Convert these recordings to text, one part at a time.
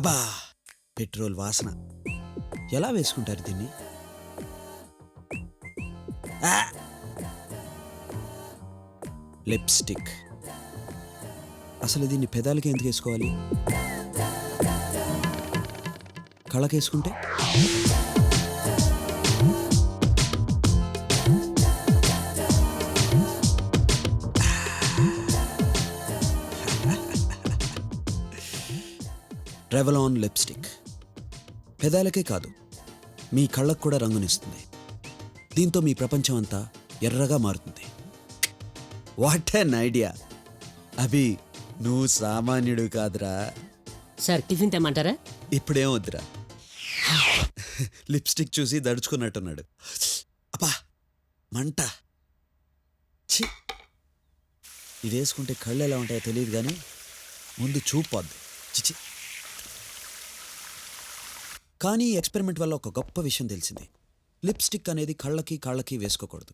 అబ్బా పెట్రోల్ వాసన. ఎలా వేసుకుంటారు దీన్ని? లిప్స్టిక్. అసలు దీన్ని పెదాలకి ఎందుకు వేసుకోవాలి? కళ్ళకేసుకుంటే రెవలాన్ లిప్స్టిక్ పెదాలకే కాదు మీ కళ్ళకు కూడా రంగునిస్తుంది. దీంతో మీ ప్రపంచం అంతా ఎర్రగా మారుతుంది. What an idea! అభి నువ్వు సామాన్యుడు కాదురా. సార్ టిఫిన్ తెమ్మంటారా? ఇప్పుడేం వద్దురా. లిప్స్టిక్ చూసి దడుచుకున్నట్టున్నాడు. అబ్బా మంట. ఛీ, ఇది వేసుకుంటే కళ్ళు ఎలా ఉంటాయో తెలియదు కానీ ముందు చూపోద్ది. చిచి. కానీ ఈ ఎక్స్పెరిమెంట్ వల్ల ఒక గొప్ప విషయం తెలిసింది. లిప్స్టిక్ అనేది కళ్ళకి కాళ్ళకి వేసుకోకూడదు,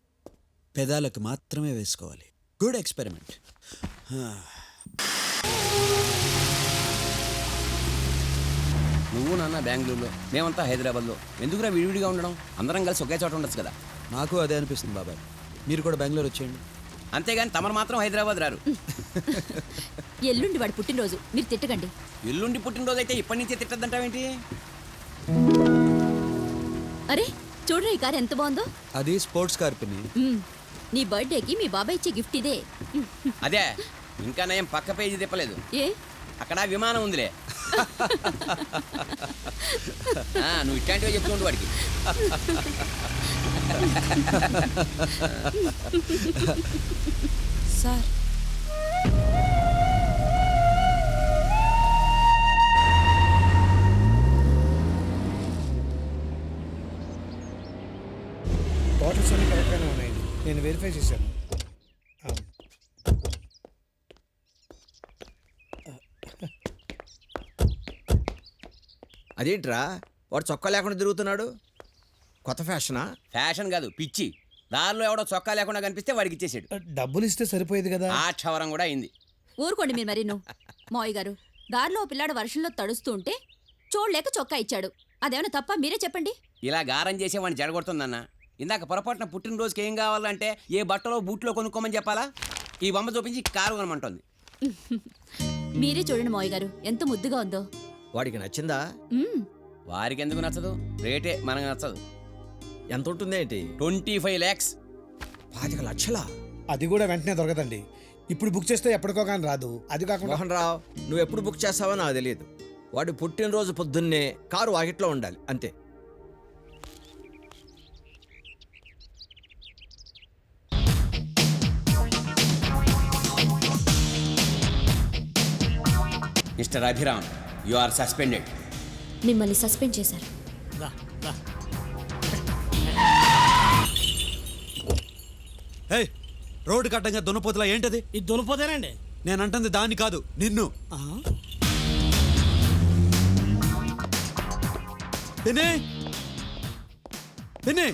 పెదాలకు మాత్రమే వేసుకోవాలి. Good experiment. నువ్వు నాన్న బెంగళూరులో, మేమంతా హైదరాబాద్లో. ఎందుకురా విడివిడిగా ఉండడం? అందరం కలిసి ఒకే చోట ఉండొచ్చు కదా. నాకు అదే అనిపిస్తుంది బాబాయ్. మీరు కూడా బెంగళూరు వచ్చేయండి. అంతేగాని తమరు మాత్రం హైదరాబాద్ రారు. ఎల్లుండి వాడు పుట్టినరోజు, మీరు తిట్టకండి. ఎల్లుండి పుట్టినరోజు అయితే ఇప్పటి నుంచే తిట్టద్దంటావేంటి? అరే చూడరా, ఈ కారు ఎంత బాగుందో. అది స్పోర్ట్స్ కార్ పిన్ని. నీ బర్త్డేకి మీ బాబాయ్ ఇచ్చే గిఫ్ట్ ఇదే. అదే ఇంకా నయం పక్క పేజీ తిప్పలేదు. ఏ అక్కడ విమానం ఉందిలే. నువ్వు ఇట్లాంటివే చెప్తూ ఉండు వాడికి. సార్ బాటిల్స్ అన్ని కరెక్ట్గానే ఉన్నాయండి, నేను వెరిఫై చేశాను. అదేంట్రా వాడు చొక్కా లేకుండా తిరుగుతున్నాడు? కొత్త ఫ్యాషనా? ఫ్యాషన్ కాదు, పిచ్చి. దారిలో ఎవడో చొక్కా లేకుండా కనిపిస్తే వాడికి ఇచ్చేసాడు. డబ్బులు ఇస్తే సరిపోయేది కదా. ఆ క్షవరం కూడా అయింది. ఊరుకోండి మీరు మరి. మావయ్య గారు, దారిలో ఓ పిల్లాడు వర్షంలో తడుస్తూ ఉంటే చూడలేక చొక్కా ఇచ్చాడు. అదేమన్నా తప్ప? మీరే చెప్పండి. ఇలా గారం చేసే వాడిని జడగొడుతుందన్న. ఇందాక పొరపాటున పుట్టినరోజుకి ఏం కావాలంటే ఏ బట్టలో బూట్లో కొనుక్కోమని చెప్పాలా? ఈ బొమ్మ చూపించి కారు కొనమంటోంది. మీరే చూడండి మావయ్య గారు, ఎంత ముద్దుగా ఉందో. వాడికి నచ్చిందా? వారికి ఎందుకు నచ్చదు? రేటే మనకు నచ్చదు. ఎంత ఉంటుందేంటి? 25 lakhs. 25 లక్షలా? అది కూడా వెంటనే దొరకదండి. ఇప్పుడు బుక్ చేస్తే ఎప్పటికో కానీ రాదు. అది కాకుండా మోహన్ రావు, నువ్వు ఎప్పుడు బుక్ చేస్తావో నాకు తెలియదు. వాడు పుట్టినరోజు పొద్దున్నే కారు వాకిట్లో ఉండాలి అంతే. Mister Abhiram, you are suspended. మిమ్మల్ని సస్పెండ్ చేశారు. హే, రోడ్డు కట్టంగా దున్నపోతులా ఏంటది? ఇది దునిపోతేనండి. నేనంటుంది దాన్ని కాదు, నిన్ను. పిన్ని పిన్ని,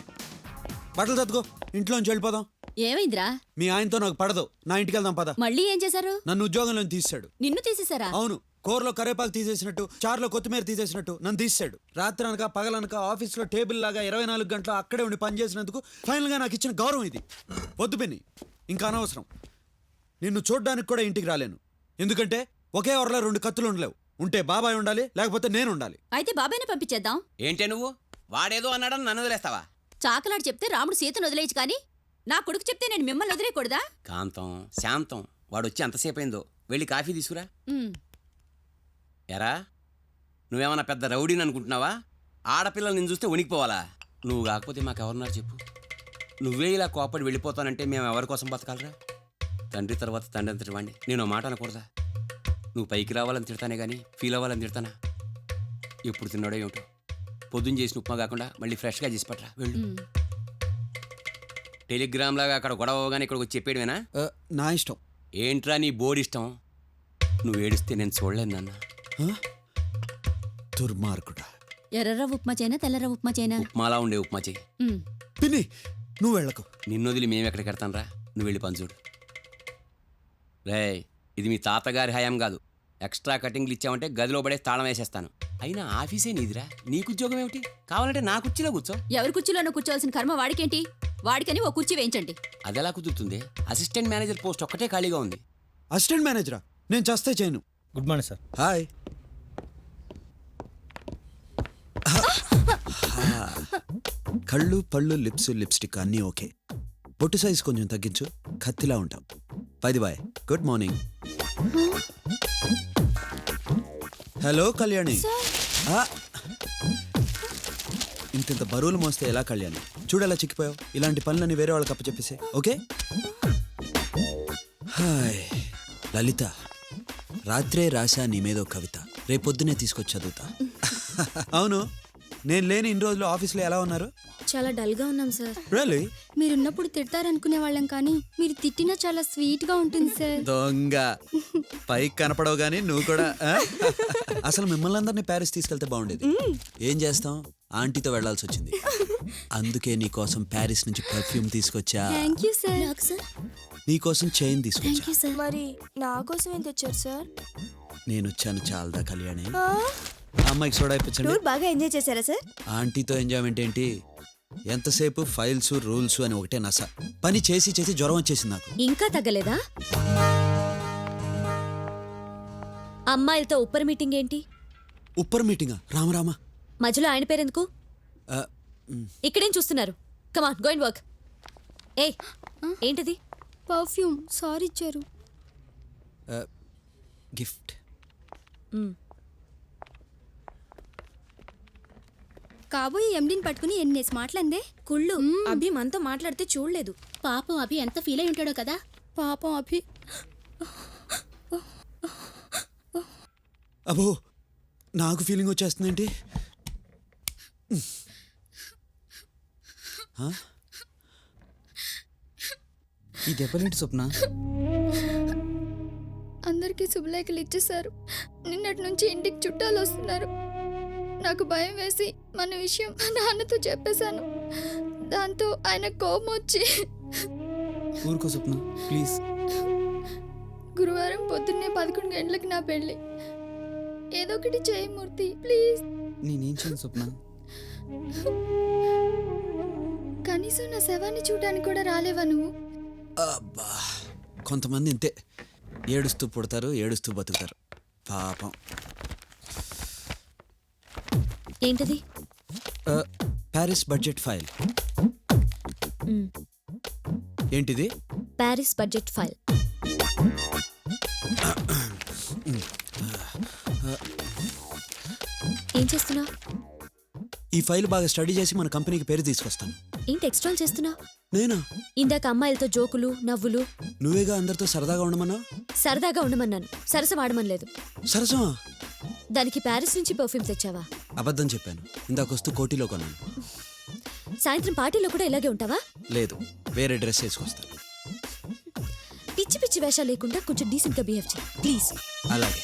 బట్టలు తత్తుకో, ఇంట్లోంచి వెళ్ళిపోదాం. ఏమైందిరా? మీ ఆయనతో నాకు పడదు, నా ఇంటికి వెళ్దాం పద. మళ్ళీ ఏం చేశారు? నన్ను ఉద్యోగంలో తీసాడు. నిన్ను తీసేశారా? అవును, కూరలో కరేపాకు తీసేసినట్టు, చారులో కొత్తిమీర తీసేసినట్టు నన్ను తీసాడు. రాత్రి అనక పగలనక ఆఫీస్లో టేబుల్ లాగా 24 గంటలు అక్కడే ఉండి పనిచేసినందుకు ఫైనల్గా నాకు ఇచ్చిన గౌరవం ఇది. వద్దు పిన్ని, ఇంకా అనవసరం. నిన్ను చూడ్డానికి కూడా ఇంటికి రాలేను. ఎందుకంటే ఒకే వరలో 2 కత్తులు ఉండలేవు. ఉంటే బాబాయ్ ఉండాలి, లేకపోతే నేను ఉండాలి. అయితే బాబాయ్ని పంపించేద్దాం. ఏంటే నువ్వు? వాడేదో అన్నాడని నన్ను వదిలేస్తావా? చాకలాడు చెప్తే రాముడు సీతను వదిలేయచ్చు, కానీ నా కొడుకు చెప్తే నేను మిమ్మల్ని వదిలేయకూడదా? కాంతం, శాంతం, వాడు వచ్చి ఎంతసేపు అయిందో. వెళ్ళి కాఫీ తీసుకురా. ఎరా, నువ్వేమన్నా పెద్ద రౌడీని అనుకుంటున్నావా? ఆడపిల్లలు నేను చూస్తే వణికిపోవాలా? నువ్వు కాకపోతే మాకెవరున్నారు చెప్పు? నువ్వే ఇలా కోపడి వెళ్ళిపోతానంటే మేము ఎవరి కోసం బతకాలరా? తండ్రి తర్వాత తండ్రి అంతటి వాడిని నేను మాట అనకూడదా? నువ్వు పైకి రావాలని తిడతానే కానీ ఫీల్ అవ్వాలని తిడతానా? ఎప్పుడు తిన్నాడో ఏమిటో. పొద్దున్న చేసిన ఉప్మా కాకుండా మళ్ళీ ఫ్రెష్గా చేసి పట్టరా. వెళ్ళు. టెలిగ్రామ్ లాగా అక్కడ గొడవగానే ఇక్కడికి వచ్చి చెప్పేయడమేనా? నా ఇష్టం. ఏంట్రా నీ బోర్డు ఇష్టం? నువ్వు ఏడిస్తే నేను చూడలేను నాన్న. దుర్మార్గుడా. ఎర్రర ఉప్మా చేయనా తెల్లర ఉప్మా చేయనా? ఉప్మాలా ఉండే ఉప్మా చెయ్యి. పిన్ని నువ్వు వెళ్ళకు. నిన్ను వదిలి మేము ఎక్కడికి వెడతాను రా? నువ్వు వెళ్ళి పని చూడు. రే, ఇది మీ తాతగారి హయాం కాదు, ఎక్స్ట్రా కటింగ్లు ఇచ్చావంటే గదిలో పడే తాళం వేసేస్తాను. అయినా ఆఫీసే నీదిరా, నీకు ఉద్యోగం ఏమిటి? కావాలంటే నా కుర్చీలో కూర్చో. ఎవరి కుర్చీలోనూ కూర్చోవాల్సిన కర్మ వాడికేంటి? వాడికని ఓ కుర్చీ వేయించండి. అదెలా కుదురుతుంది? అసిస్టెంట్ మేనేజర్ పోస్ట్ ఒక్కటే ఖాళీగా ఉంది. అసిస్టెంట్ మేనేజరా? నేను చేస్తే చేయను. Good morning sir. హాయ్. కళ్ళు పళ్ళు లిప్స్ లిప్స్టిక్ అన్నీ ఓకే. పొట్టు సైజ్ కొంచెం తగ్గించు, కత్తిలా ఉంటాం. పైది bye, good morning. Hello Kalyani. ఆ, ఇంత బరువులు మోస్తే ఎలా కళ్యాణి? చూడేలా చిక్కిపోయావు. ఇలాంటి పనులని వేరే వాళ్ళకి అప్పచెప్పేసే, ఓకే? హాయ్ లలిత, రాత్రే రాశా నీ మీద ఒక కవిత, రేపొద్దునే తీసుకొచ్చి చదువుతా. అవును, నేను లేని ఇన్ని రోజులు ఆఫీస్లో ఎలా ఉన్నారు? చాలా డల్గా ఉన్నాం సార్. రియల్లీ? మీరున్నప్పుడు తిడతారనుకునే వాళ్ళం కానీ మీరు తిట్టినా చాలా స్వీట్గా ఉంటుంది సార్. దొంగ, పైకి కనపడవు కానీ నువ్వు కూడా. ఆ? అసలు మిమ్మల్ని అందరినీ ప్యారిస్ తీసుకెళ్తే బాగుండేది. ఏం చేస్తాం, ఆంటీతో వెళ్లాల్సి వచ్చింది. అందుకే నీ కోసం ప్యారిస్ నుంచి పర్ఫ్యూమ్ తీసుకొచ్చా. Thank you sir. నాకు సార్. నీకోసం చైన్ తీసుకొచ్చా. Thank you sir. మరి నా కోసం ఏం తెచ్చారు సార్? నేను వచ్చాను చాలదా కళ్యాణి? అమ్మాయికి సోడా ఇప్పించండి. టూర్ బాగా ఎంజాయ్ చేశారా సార్? ఆంటీతో ఎంజాయ్మెంట్ ఏంటి? ఎంతసేపు ఫైల్స్ రూల్స్ అని ఒకటే నస. పని చేసి చేసి జ్వరం వచ్చేసింది నాకు. ఇంకా తగ్గలేదా? అమ్మాయిలతో ఉప్పర్ మీటింగ్ ఏంటి? ఉప్పర్ మీటింగా? రామరామా, మధ్యలో ఆయన పేరెందుకు? ఆ, ఇక్కడేం చూస్తున్నారు? Come on go and work. ఏ ఏంటిది? పర్ఫ్యూమ్ సార్ ఇచ్చారు. గిఫ్ట్. కాబోయే ఎండిని పట్టుకుని ఎన్నేసి మాట్లాడిందే. కుళ్ళు అభి మనతో మాట్లాడితే చూడలేదు. పాపం అభి ఎంత ఫీల్ అయి ఉంటాడో కదా. పాపం అభి. అబ్బో, నాకు ఫీలింగ్ వచ్చేస్తుందేంటి? ఈ దెబ్బలేంటి స్వప్న? అందరికీ శుభలేఖలు ఇచ్చేశారు. నిన్నటి నుంచి ఇంటికి చుట్టాలు వస్తున్నారు. నాకు భయం వేసి మన విషయం మా నాన్నతో చెప్పేశాను. దాంతో ఆయన కోపం వచ్చి ఊరుకో స్వప్న ప్లీజ్. గురువారం పొద్దున్నే 11 గంటలకు నా పెళ్ళి. ఏదో ఒకటి చేయి మూర్తి ప్లీజ్. నేనేం చేయను స్వప్న. కనీసం నా శవాన్ని చూడడానికి కూడా రాలేవా నువ్వు? అబ్బా, కొంతమంది ఇంతే, ఏడుస్తూ పుడతారు ఏడుస్తూ బతుకుతారు. పాపం. ఏంటది? Paris budget file. ఏంటిది? Paris budget file. ఏం చేస్తున్నా? ఈ ఫైల్ బాగా స్టడీ చేసి మన కంపెనీకి పేరు తీసుకొస్తాను. ఏంటి ఎక్స్ట్రాల్ చేస్తున్నా? నేనా? ఇందాక అమ్మాయిలతో జోకులు నవ్వులు. నువ్వేగా అందరితో సరదాగా ఉండమన్నా. సరదాగా ఉండమన్నాను, సరస వాడమనలేదు. సరసమా? దానికి ప్యారిస్ నుంచి పర్ఫ్యూమ్ తెచ్చావా? అబద్ధం చెప్పాను. ఇందాకొస్తూ కోటిలో కొన్నాను. సాయంత్రం పార్టీలో కూడా ఇలాగే ఉంటావా? లేదు, వేరే డ్రెస్ వేసుకొస్తాను. పిచ్చి పిచ్చి వేషాలు లేకుండా కొంచెం డీసెంట్ గా బిహేవ్ చేయి ప్లీజ్. అలాగే.